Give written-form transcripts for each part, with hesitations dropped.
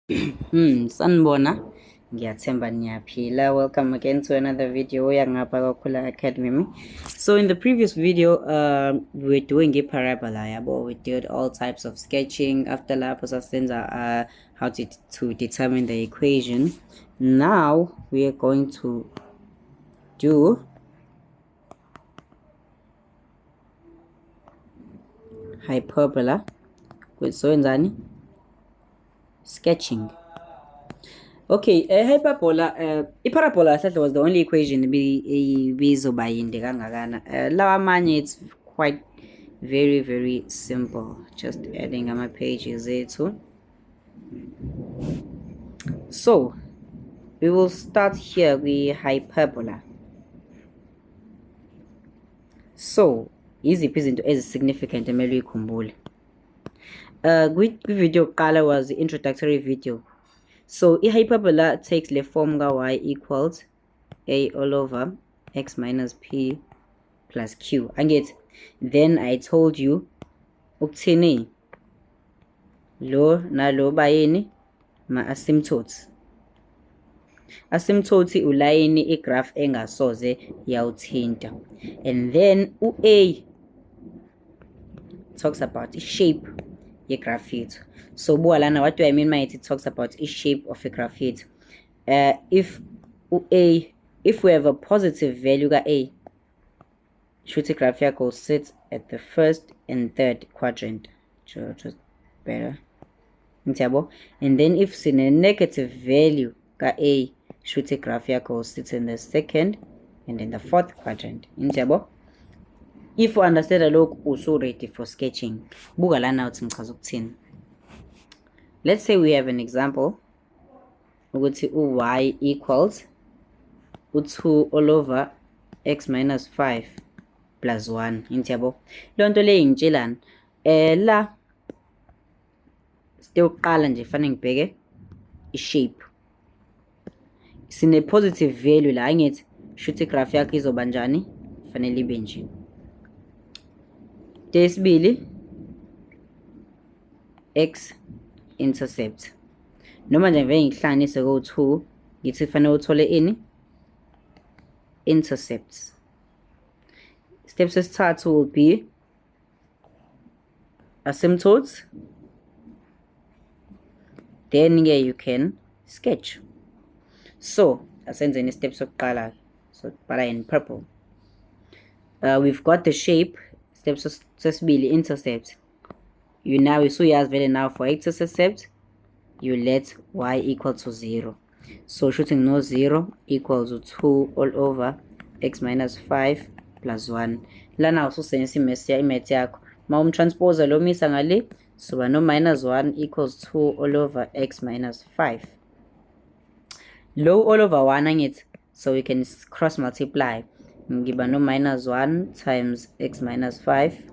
Sanibona, ngiyathemba niyaphila. Welcome again to another video yangapha kwaKhula Academy. So in the previous video, we were doing a parabola, yabo. We did all types of sketching. After lapho sasenza how to determine the equation. Now we are going to do hyperbola with sketching. Okay, hyperbola, iparabola that was the only equation bizoba yinde kangakana. Lawa manye it's quite very simple. Just adding my pages ethu. So we will start here with hyperbola. So iziphi izinto ezisignificant emele uyikhumbule. Video yokuqala was the introductory video. So hyperbola takes the form y equals a all over x minus p plus q. And yet, then I told you ukuthini lo nalo bayini ma asymptotes. Asymptote ulayini igraph engasoze yawuthinta. And then A talks about the shape graph yethu. So bualana, what do I mean by it? It talks about the shape of a graph yethu. If we have a positive value ka A, should the graph yakho sits at the first and third quadrant. Just better. And then if it's in a negative value ka A, should the graph yakho sits in the second and in the fourth quadrant. If you understand the look, also ready for sketching. Let's say we have an example. We'll say y equals 2 all over x minus 5 plus 1. Intiyabo. Lonto le ingitshilana. La siyoqala nje fanele ngibheke shape. Sine positive value la ngithi shuthi graph yakho izoba njani? Fanele ibe nje. Tesibili x intercept. Noma nje vele ngihlanganise ko2 ngithi fanele uthole ini intercepts. Steps esithathu will be asymptotes. Then you can sketch. So asenzeni steps sokuqala. So bhala in purple. We've got the shape. Steps sesibili intercept. You now usuyazi vele now for x-intercept you let y equal to 0. So shooting no 0 equals to 2 all over x minus 5 plus 1. La now ususebenzisa imath yakho. Ma umtranspose lo misa ngale so no minus 1 equals 2 all over x minus 5. Low all over 1 angithi, so we can cross multiply. Ngiba no minus 1 times x minus 5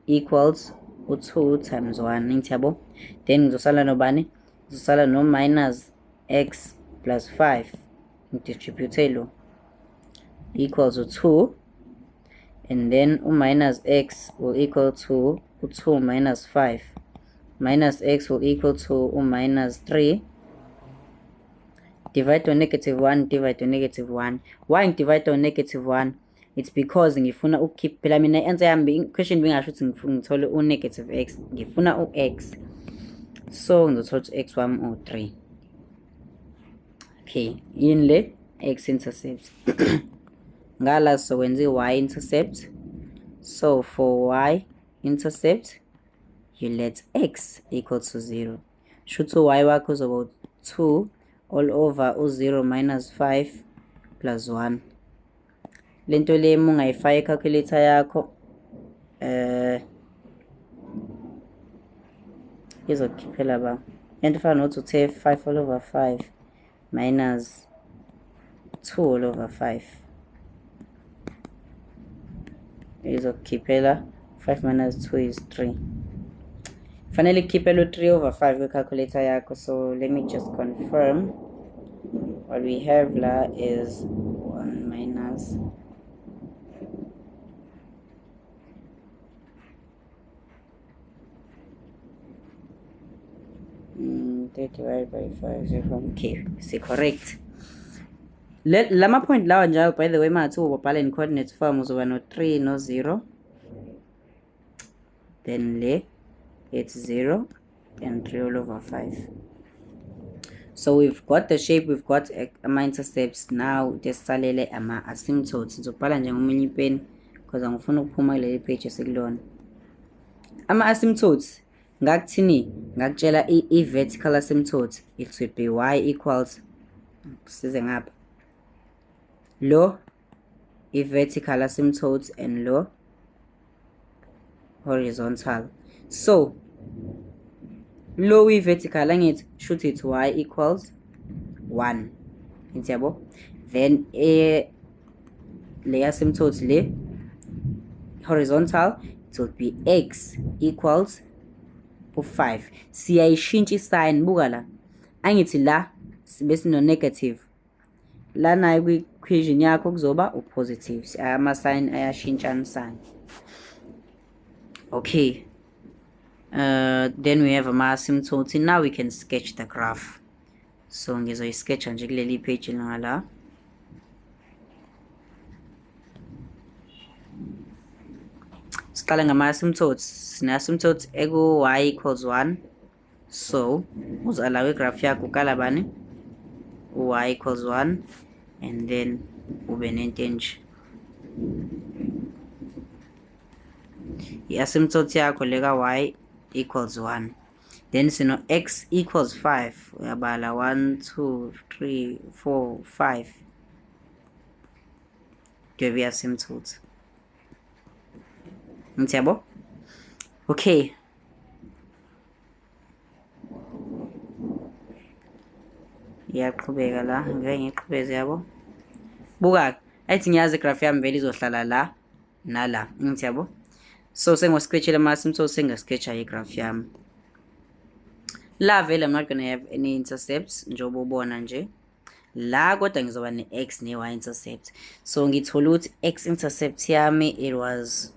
equals 2 times 1. Ngiyabo. Then ngizosala nobani? Ngizosala no minus x plus 5. Distribute lo equals to 2. And then minus x will equal to 2 minus 5. Minus x will equal to minus 3. Divide to negative 1, divide to negative 1. Why divide to negative 1? It's because ngifuna ukukeep phela mina answer yami question bingasho ukuthi ngithole negative x, ngifuna x. So ngizothola x wami 3. Okay, in le x intercept. Ngala so wenze y intercept. So for y intercept you let x equal to 0. Should y wakho uzoba 2 all over 0 minus 5 plus 1. Lento le mungayifaka icalculator yakho izokhiphela ba. And if I know to take 5 all over 5 minus 2 all over 5 izokhiphela 5 minus 2 is 3. Finally khiphela 3 over 5 kwicalculator yakho. So let me just confirm. What we have la is 1 minus 3 3 divided by 5 0. Okay, correct. Lama point lawa njalo by the way mathi ubabhala in coordinates form uzoba no 3 no 0. Then le it's 0 and 3 all over 5. So we've got the shape, we've got ama-intercepts. Now tesisalele ama-asymptotes. Ngizobhala njengomunye ipeni because angifuna ukuphuma kuleli page esikulona. Ama-asymptotes ngakuthini ngakutshela i-vertical asymptote it would be y equals size ngapha lo i-vertical asymptotes and lo horizontal. So lo i-vertical angithi shoot it y equals 1 ngiyabo. Then le asymptote le horizontal it would be x equals 5. Siyayishintsha isign buka la angithi la sibe sino negative la nayo kwi-equation yakho kuzoba u-positive. Ama-sign ayashintshanisana. Okay, then we have ama-asymptotes. Now we can sketch the graph. So ngizoyisketcha nje kuleli page ngala. Siqale ngama-asymptotes. Sine-asymptotes eku y equals 1. So uzala kwi-graph yakho ukala bani y equals 1 and then ube nento enje. I-asymptote yakho leka y equals 1. Then sino x equals 5. Uyabala 1 2 3 4 5. Dwebe i-asymptote. Ngiyabo? Okay. Iyaqhubeka la ngeke ngiqhubeze yabo. Buka ayithi ngiyazi igraph yami vele izohlala la nala. Ngiyabo? So sengosketchela ama-asymptotes sengasketcha igraph yami. La vele I'm not going to have any intercepts njengoba ubona nje. La kodwa ngizoba ne-x ne-y intercept. So ngithola ukuthi x intercept yami it was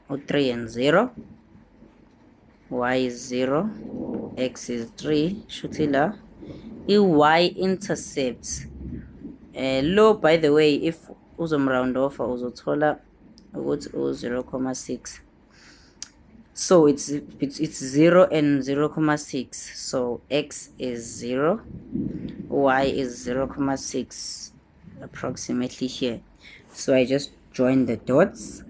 3 and 0. Y is 0. X is 3. Shuthi la. I-y intercept. Lo by the way if uzomround off uzothola ukuthi 0.6. So it's 0 and 0.6. So x is 0, y is 0.6 approximately here. So I just join the dots.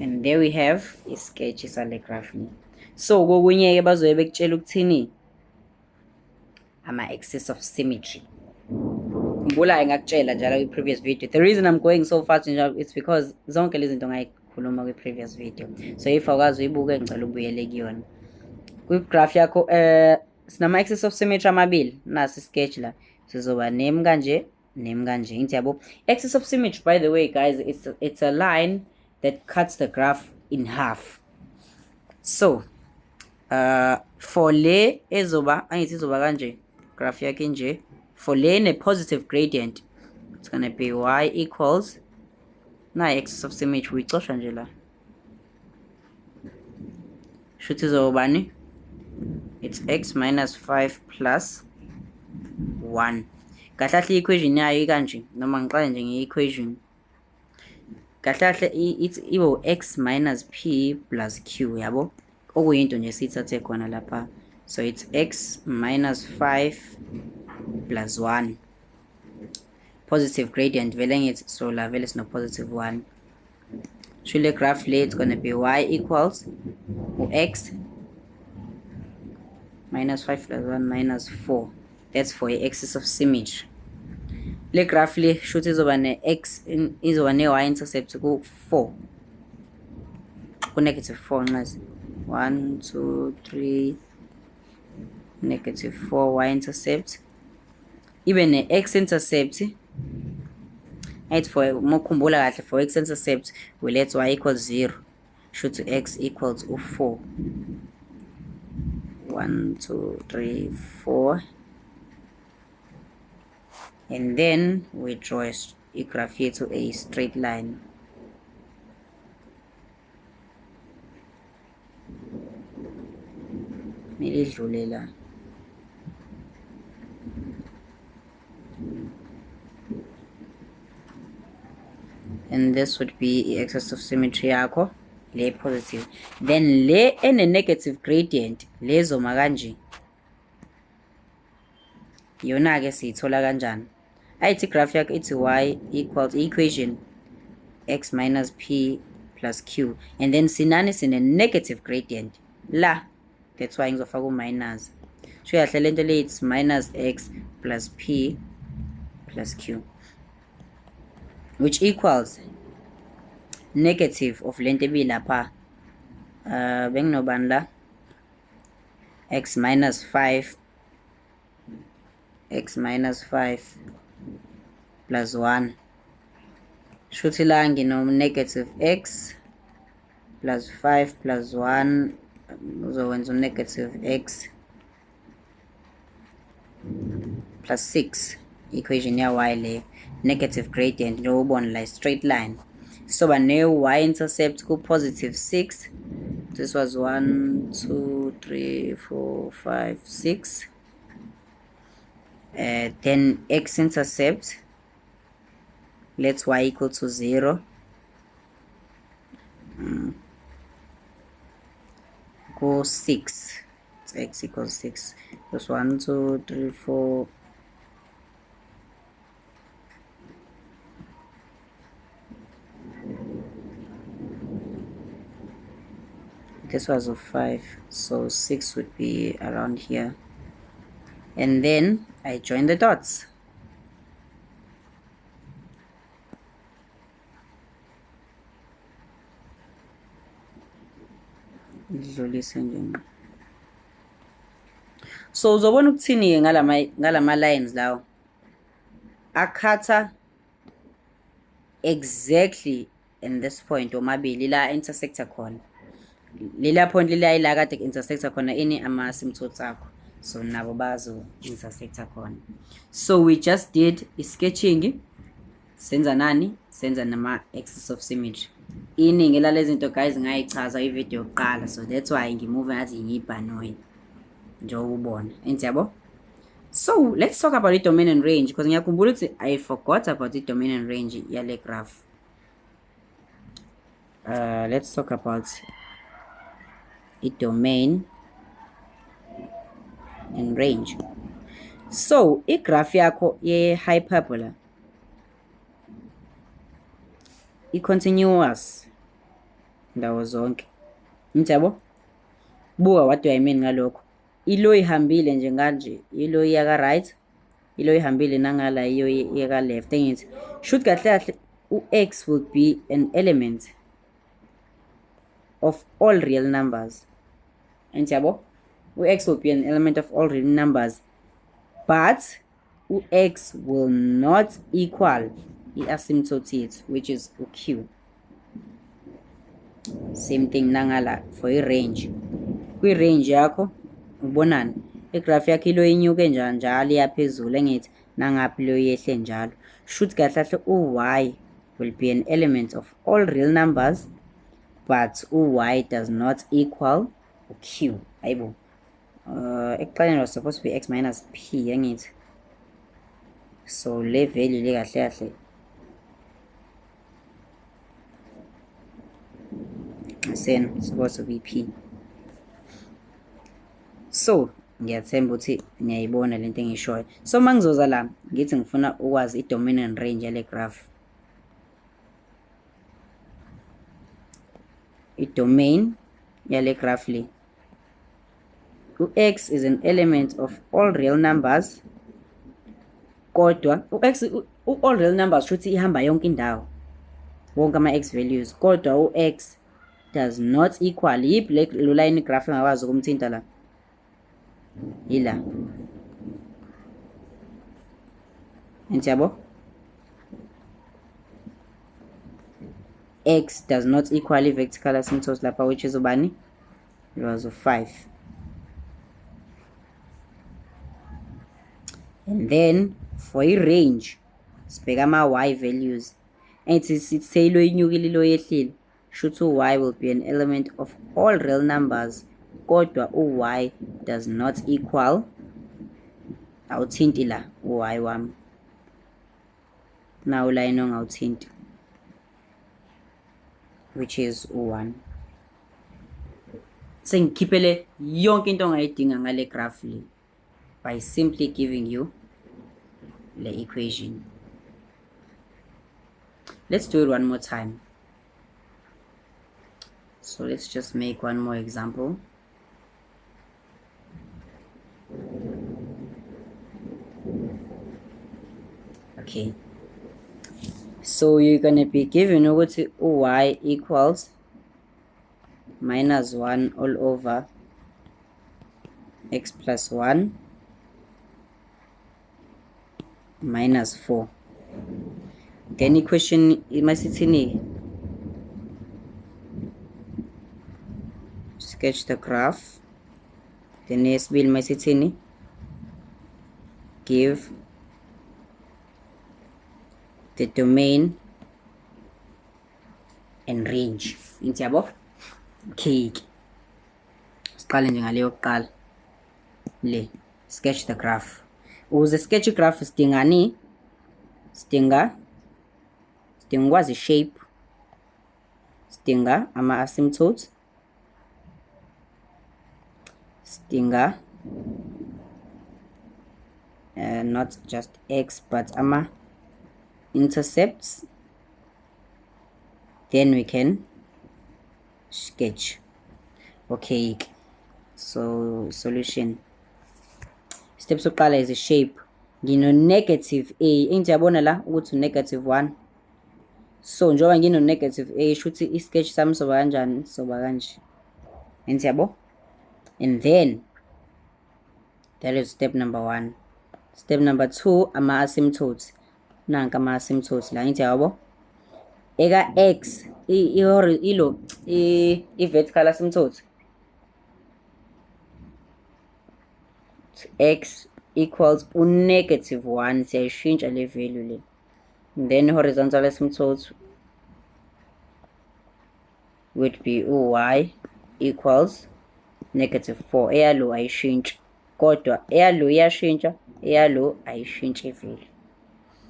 And there we have a sketch sale graph. So kokunye ke bazobe bekutshela ukuthini ama-axis of symmetry. Ngibula ngakutshela njalo kwi-previous video. The reason I'm going so fast njalo it's because zonke lezi zinto ngayikhuluma kwi-previous video. So if awukazi uyibuke ngicela ubuyele kuyona. Kwi-graph yakho sinama-axis of symmetry amabili. Nasi sketch la. Sizoba name kanje, name kanje. Ngiyabo. Axis of symmetry by the way guys it's a line that cuts the graph in half. So for le ezoba angithi izoba kanje graph yakhe nje. For le in a positive gradient, it's going to be y equals na axis of symmetry uyicosha nje la. Shuthi izobani? It's x minus 5 plus 1. Kahlahle equation yayo kanje noma ngiqale nje nge-equation. Kahlahle it's ibo x minus p plus q yabo. Okuyinto nje sithathe khona lapha. So it's x minus 5 plus 1. Positive gradient vele ngithi so la vele sino positive 1. Shule graph le it's going to be y equals x minus 5 plus 1 minus 4. That's for a axis of symmetry. Le graph le shuthi izoba ne x izoba ne y intercept ku 4. Ku negative 4 nqazi. 1 2 3 negative 4 y intercept. Even a x intercept right for mokhumbula kahle for x intercept we let y equals 0 should to x equals 4. 1 2 3 4 and then we draw a graph here to a straight line. Idlule la. And this would be excess of symmetry yakho le positive, then le ene negative gradient lezo makanje yona ke siyithola kanjani? Ayithi graph yakho ithi y equals equation x minus p plus q, and then sinani sine negative gradient la, that's why ngizofaka u-minus. So yahle lento le it's minus x plus p plus q, which equals negative of lento ebilapha benginobani la, x minus 5 plus 1. Shuthi la ngino negative x plus 5 plus 1 uzokwenza negative x plus 6, equation ya y le negative gradient njengobona la straight line. So bane y-intercept ku positive 6. This was 1 2 3 4 5 6. Then x-intercept, let's y equal to 0. Go 6. It's x equals 6. That's 1 2 3 4. This was a 5, so 6 would be around here. And then I join the dots. So uzobona ukuthini ngalama lines lawo akhatha exactly in this point omabili la intersector khona. Lila point lila ila kade intersector khona ini ama asymptotes akho, so nabo bazo intersector khona. So we just did sketching, senza nani, senza nama axis of symmetry. Iningi lalezi zinto guys ngayichaza ivideo yokuqala, so that's why ngimove ngathi ngiyibhanoyi njengoba ubona entiyabo. So let's talk about the domain and range, because ngiyakhumbula ukuthi I forgot about the domain and range yale graph. Let's talk about the domain and range. So igraph yakho ye hyperbola i-continuous ndawo zonke, ngiyabo. Buka what do I mean ngalokho? Ilo ihambile nje kanje, ilo iyaka right, ilo ihambile nangala iyo iyaka left. Engithi should kahle kahle u-x will be an element of all real numbers. Ngiyabo, u-x will be an element of all real numbers, but u-x will not equal i-asymptote yethu, which is u-q. Same thing nangala for i-range. Kwi-range yakho ubonani, igraph yakho ilo inyuke njalo iyaphezulu, engithi nangaphi lo yehle njalo. Should kahle kahle u-y will be an element of all real numbers, but u-y does not equal u-q. Hayibo, ekuqaleni was supposed to be x minus p, engithi. So le value le kahle kahle sen supposed to be p. So ngiyathemba ukuthi ngiyayibona lento engishoyo. So mangizoza la ngithi ngifuna ukwazi i-domain and range yale graph. I-domain yale graph le, u-x is an element of all real numbers, kodwa u-x all real numbers shuthi ihamba yonke indawo, wonke ama-x values, kodwa u-x does not equal yiphi lo line graph engakwazi ukumthinta la, yila. Entiyabo, x does not equal vertical asymptotes lapha, which is ubani, it was 5. And then for i-range sibheka ama-y values, and sithelo inyukile ilo yehlile, shuthi u-y will be an element of all real numbers, kodwa y does not equal awuthinti la y wami nawu line ongawuthinti, which is u1. Sengikhiphele yonke into ongayidinga ngale graph le by simply giving you the equation. Let's do it one more time. So let's just make one more example. Okay, so you're gonna be given y equals minus 1 all over x plus 1 minus 4. Then equation masithini, sketch the graph. Then yesibili masithini, give the domain and range. Intiyabo? Okay. Siqale nje ngaleyo kuqala le, sketch the graph. Ukuze sketch graph sidingani? Sidinga ukwazi shape, sidinga ama asymptotes, sidinga not just x but ama intercepts. Then we can sketch. Okay, so solution. Step sokuqala is a shape. Ngino negative a, engiyabona la ukuthi negative 1. So njoba ngino negative a shuthi isketch sami soba kanjani? Soba kanje. Ngiyabo? And then that is step number 1. Step number 2, ama asymptotes. Nanka ama asymptotes la, ngiyabo? Eka x ilo vertical asymptote x equals negative 1, siyayishintsha le value le. And then horizontal asymptote would be y equals negative 4. Eyalo ayishintsha kodwa eyalo iyashintsha, eyalo ayishintshe value.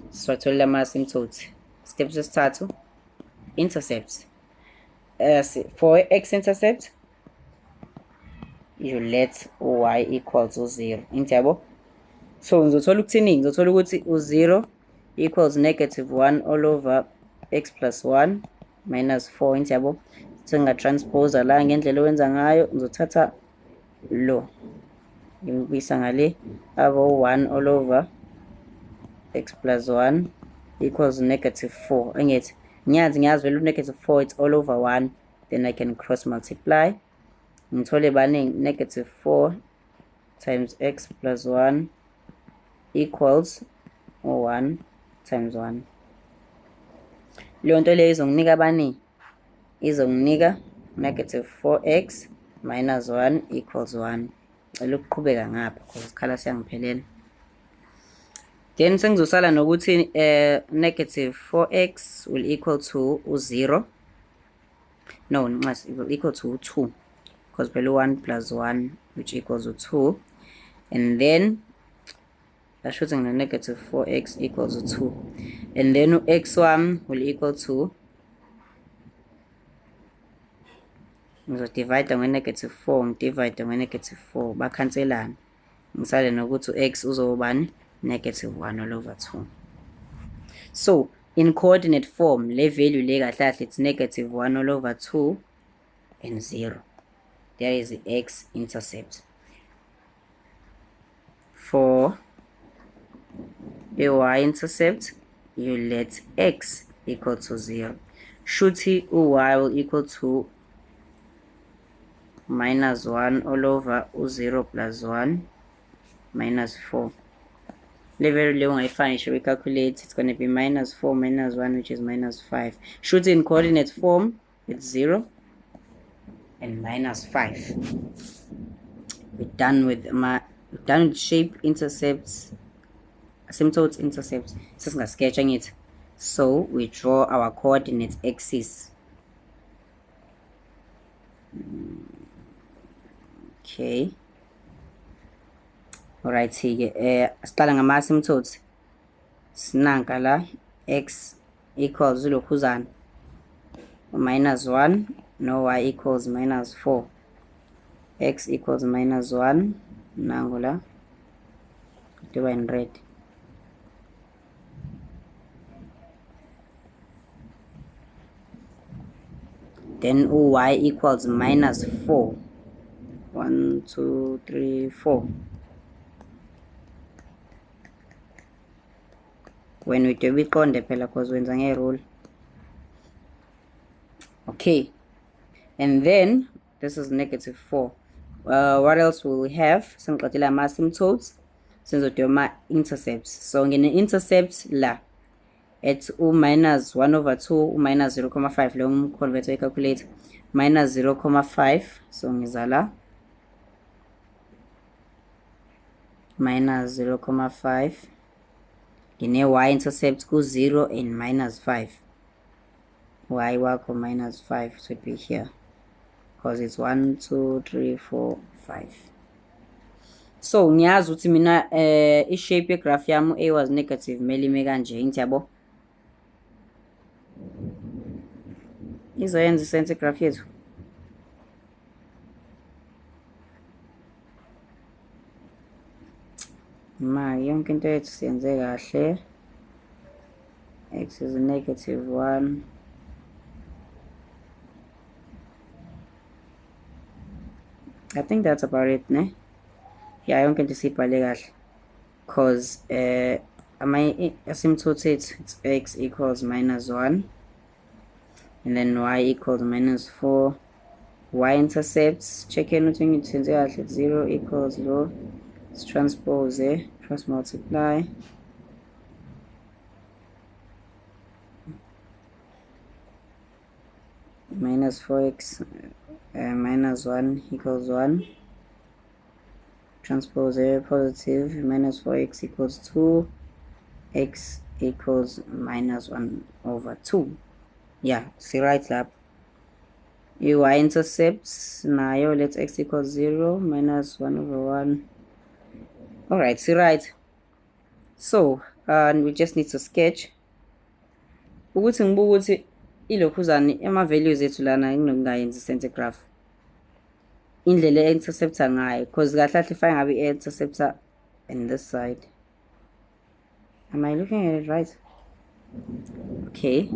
Siwatholela ama asymptotes. Step sesithathu, intercept. For x-intercept, you let y equals 0. Intiyabo? So ngizothola ukuthini? Ngizothola ukuthi u0 equals negative 1 all over x plus 1 minus 4. Intiyabo? Sengatranspose la ngendlela owenza ngayo, ngizothatha lo ngibuyisa ngale abo 1 all over x plus 1 equals negative 4. Angithi ngiyazi vele negative 4 it's all over 1, then I can cross multiply. Ngithole baningi negative 4 times x plus 1 equals 1 times 1. Leyo nto leyo izonginika bani? Izonginika negative 4x minus 1 equals 1. Ngicela ukuqhubeka ngapha because isikhala siyangiphelela. Then sengizosala nokuthi negative 4x will equal to 0. No, it will equal to 2 because below 1 plus 1 which equals to 2. And then that's shooting the negative 4x equals to 2. And then x1 will equal to, ngizodivide nge negative 4, ngidivide nge negative 4, bakhanselana. Ngisale nokuthi x uzobani? Negative 1 all over 2. So in coordinate form, le value le kahle kahle it's negative 1 all over 2 and 0. There is the x-intercept. For the y-intercept, you let x equal to 0. Shuthi y will equal to minus 1 all over 0 plus 1 minus 4. Level long I find, should we calculate? It's going to be minus 4 minus 1, which is minus 5. Should in coordinate form, it's 0 and minus 5. We're done with shape intercepts, asymptotes intercepts. So sketching it. So we draw our coordinate axis. Okay. Alright, ke siqala ngama-asymptotes. Sinanka la x equals ulokhuzana -1 no y equals -4. X equals -1 nangu la diba in red. Then y equals -4. 1 2 3 4. When we do biqonde phela because wenza nge-rule. Okay, and then this is -4. What else will we have? Sengiqedile ama-asymptotes, senzodo ama-intercepts. So ngine-intercept la at -1/2, -0.5 lo ngimconvert calculate -0.5. So ngiza la -0.5. Ngine-y-intercept ku-0 and -5. Y wakho -5 should be here because it's 1 2 3 4 5. So ngiyazi ukuthi mina i-shape yegraph yami a was negative kumele ime kanje ngithi yabo izoyenza isense igraph yethu. Ma yonke into yethu siyenze kahle. X is -1. I think that's about it, ne? Yeah, yonke into siyibhale kahle because ama-asymptotes ethu it's x equals -1 and then y equals -4. Y-intercepts, check-in ukuthi ngithenze kahle, 0 equals lo, transpose, cross multiply. -4x -1 equals 1. Transpose positive, -4x equals 2. X equals -1/2. Yeah, see right up. Y-intercepts nayo, let's x equals 0, -1/1. Alright, see right. So we just need to sketch ukuthi ngibuka ukuthi ilokhuzana ama-values ethu lana nginokungayenzi isense graph indlela e-interceptor ngayo because kahle kahle if ngabe i-interceptor in this side. Am I looking at it right? Okay.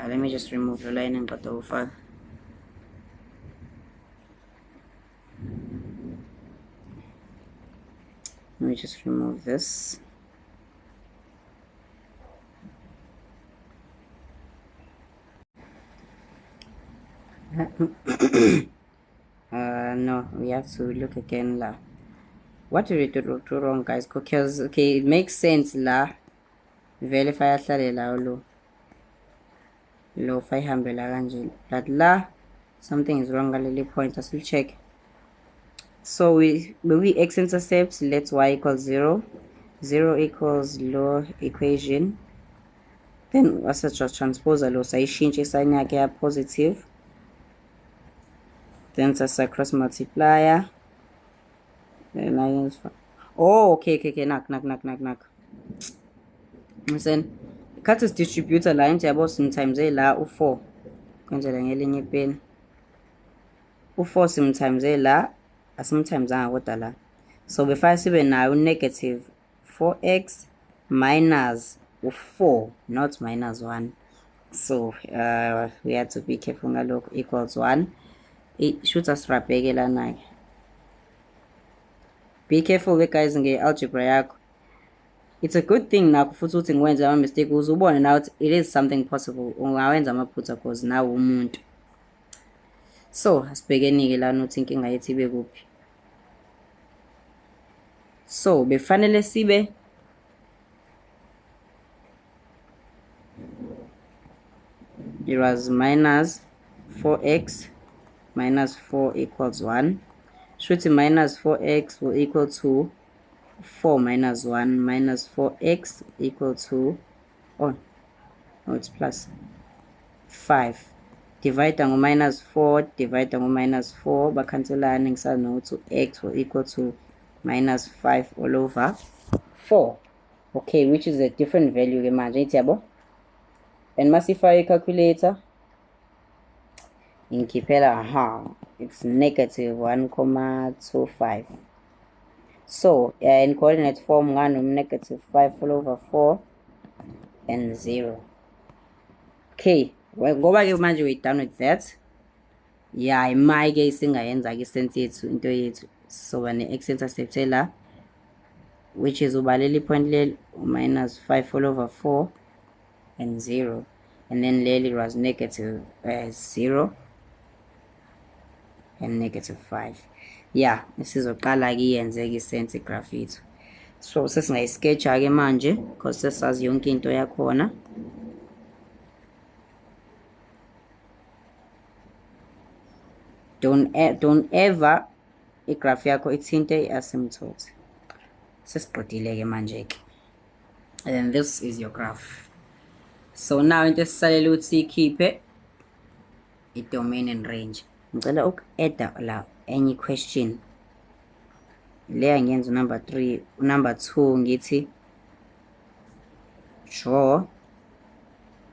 Let me just remove the line and cut the file. Let me just remove this. No, we have to look again la. What did we do wrong, guys? Because okay, it makes sense la. Verify ahlale la lo 500 la kanje, but la something is wrong galeli point. Let's check. So we x-intercept, let's y equals 0. 0 equals lo equation. Then wasa just transpose lo sayishintshe sign yakhe ya positive. Then sasa cross multiplier. Then I use okay, knock. Listen, cut is distributor line yabo sometimes la u4 kwenzela ngelinye pen. U4 sometimes la sometimes kodwa la. So before sibe nayo -4x minus 4, not -1. So we have to be careful ngalokho equals 1. It should asirabheke lana. Be careful guys nge-algebra yakho. It's a good thing now futhi uthi ngiwenze ama mistake uzubone now it is something possible. Ungawenza amaphutha because nawe umuntu. So asibhekeni ke lana uthi inkinga yethu ibe kuphi. So befanele sibe it was -4x minus 4 equals 1. Shouldn't -4x will equal to 4 minus 1 minus 4x equal to, oh no, it's plus 5. divide ngo-minus 4, divide ngo-minus 4, bakhanselane ngisanokuthi x will equal to minus 5 all over 4. Okay, which is a different value ke manje, ithi yabo. And masifaka i-calculator, ingikhiphela, it's negative 1,25. So, in coordinate form, negative 5 all over 4 and 0. Okay, ngoba ke manje we're done with that. Yeah, imake isingayenza ke sense yethu into yethu. So ne-x-intercept la, which is ubaleli point leli minus 5 all over 4 and 0. And then leli was negative 0 and negative 5. Yeah, isizoqala ke iyenze ke sense graph yethu. So sesingayisketcha ke manje because sesazi yonke into yakhona. Don't ever igraph yakho ithinte i-asymptote. Sesiqedile ke manje ke. And then this is your graph. So now into esisalele ukuthi ikhiphe i-domain and range. Ngicela uku-add la any question. Leya ngiyenza number 3, number 2 ngithi draw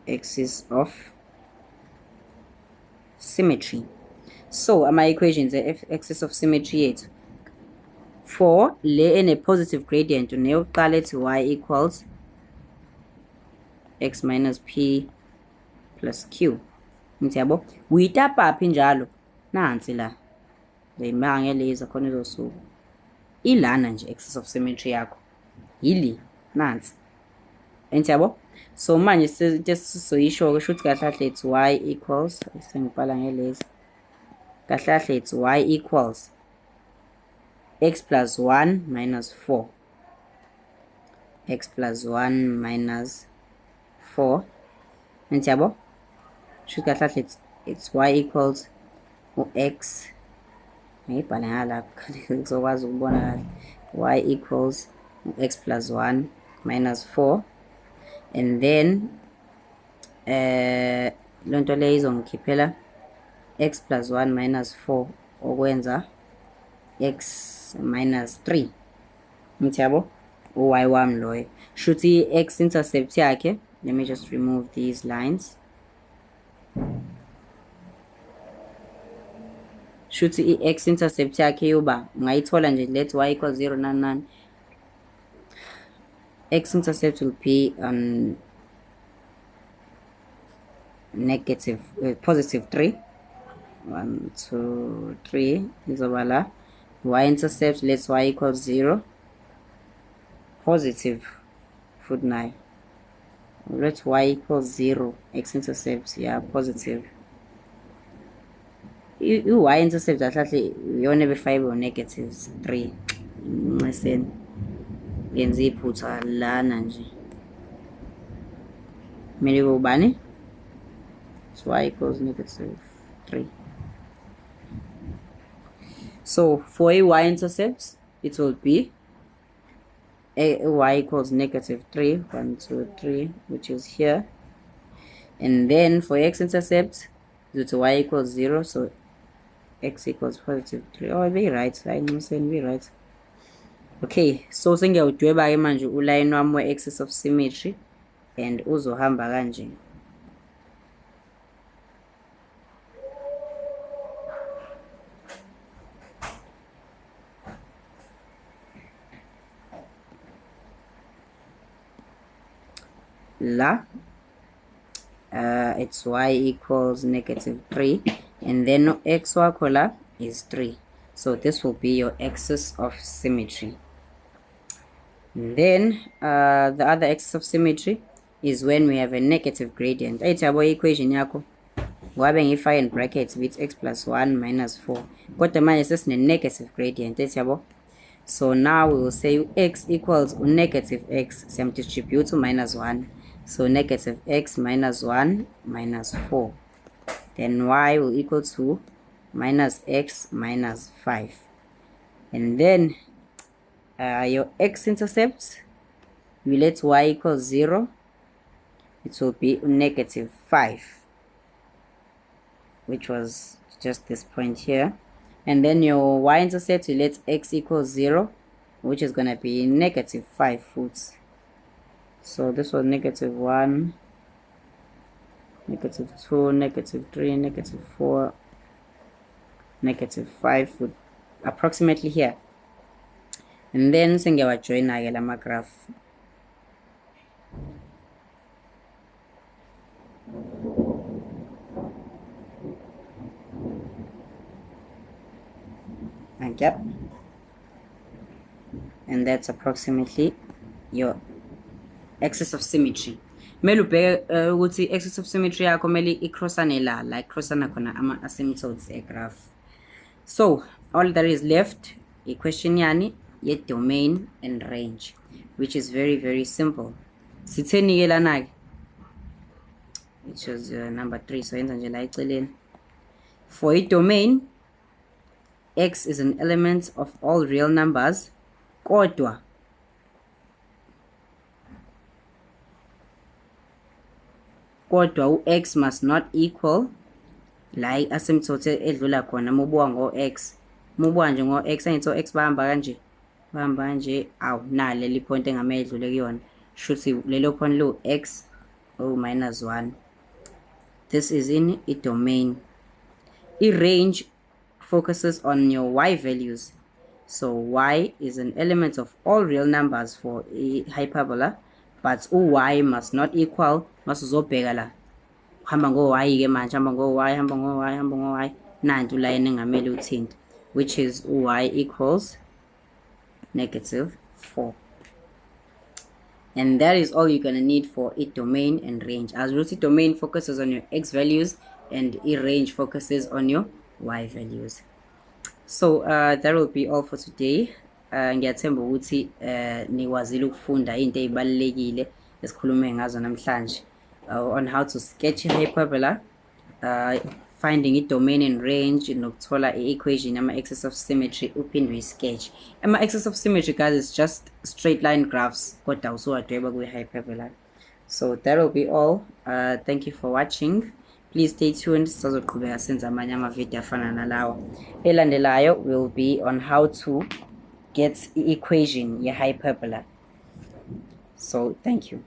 axis of symmetry. So ama-equations axis of symmetry yethu. For le ene positive gradient neyokuqala ethi y equals x minus p plus q. Ngithi yabo uyitapaphi njalo nansi la. Ngiyimaka ngeleza khona izosuka. Ilana nje axis of symmetry yakho. Yili nansi. Ngithi yabo. So manje sizoyisho ke shothi kahle kahle it's y equals, sengibhala ngeleza. Kahle kahle it's y equals x plus 1 minus 4. X plus 1 minus 4. Ngithi yabo. Shothi kahle kahle it's y equals x. Ngiyibhala ngalapha ngizokwazi ukubona kahle. Y equals x plus 1 minus 4. And then lonto le izongikhiphela x plus 1 minus 4 okwenza x minus 3. Ngithi yabo y wami loyo. Shuthi x intercept yakhe, let me just remove these lines. Shuthi i-x intercept yakhe yoba ngayithola nje let y equals 0 nani. X intercept will be negative positive 3. 1 2 3 izoba la. Y intercept let's y equals 0 positive foot 9. Let y equals 0 x intercept, yeah, positive. Y intercept ahlahle yona befayile negatives 3. Ngiseni yenza iphutha lana nje. Kumele kubani? So y equals negative 3. So for a y intercept, it will be a y equals negative 3, 1 2 3, which is here. And then for x intercept, due to y equals 0, so x equals positive 3. Oh, be right. I'm saying be right. Okay, so sengiyawudweba ke manje uline wami we-axis of symmetry and uzohamba kanje. La it's y equals negative 3 and then x wakho la is 3. So this will be your axis of symmetry. And then the other axis of symmetry is when we have a negative gradient. Ayithi yabo equation yakho ngabe ngifaka in brackets with x plus 1 minus 4. Kodwa manje sesine negative gradient. Ayithi yabo. So now we will say x equals negative x. Siyamdistribute to minus 1. So negative x minus 1 minus 4. Then y will equal to minus x minus 5. And then your x-intercept, we let y equals 0. It will be negative 5. which was just this point here, and then your y-intercept, you let x equals 0, which is going to be -5 foots. So this was -1, -2, -3, -4, -5 foot, approximately here. And then sengiyawajoyina-ke lama graph. Okay. And that's approximately your axis of symmetry. Kumele ubheke ukuthi axis of symmetry yakho kumele icrossane la icrossana khona ama asymptotes graph. So all that is left a question yani ye domain and range, which is very, very simple. Sitheni ke lana ke, which is number 3. So yenza nje la eceleni. For a domain, x is an element of all real numbers, kodwa x must not equal la i-asymptote edlula khona mubuka ngo-x. Mubuka nje ngo-x angithi o-x bahamba kanje awu naleli point engamele edlule kuyona, shuthi lelo point lo x -1. This is in a domain. I-range focuses on your y values. So y is an element of all real numbers for a hyperbola, but y must not equal, masuzobheka la hamba ngo-y ke manje, hamba ngo-y, nanti ulayini engamele uthinte, which is y equals -4. And that is all you're going to need for a domain and range. As you see, domain focuses on your x values and a range focuses on your y values. So that will be all for today. Ngiyathemba ukuthi nikwazile ukufunda into ezibalekile esikhulume ngazo namhlanje on how to sketch a hyperbola, finding a domain and range, nokuthola i-equation ama-axis of symmetry uphinde sketch. Ama-axis of symmetry, guys, is just straight line graphs kodwa usuwadweba kwi-hyperbola. So that will be all. Thank you for watching. Please stay tuned. Sizoqhubeka senza amanye amavideo afana nalawa. Elandelayo will be on how to get the equation ye hyperbola. So thank you.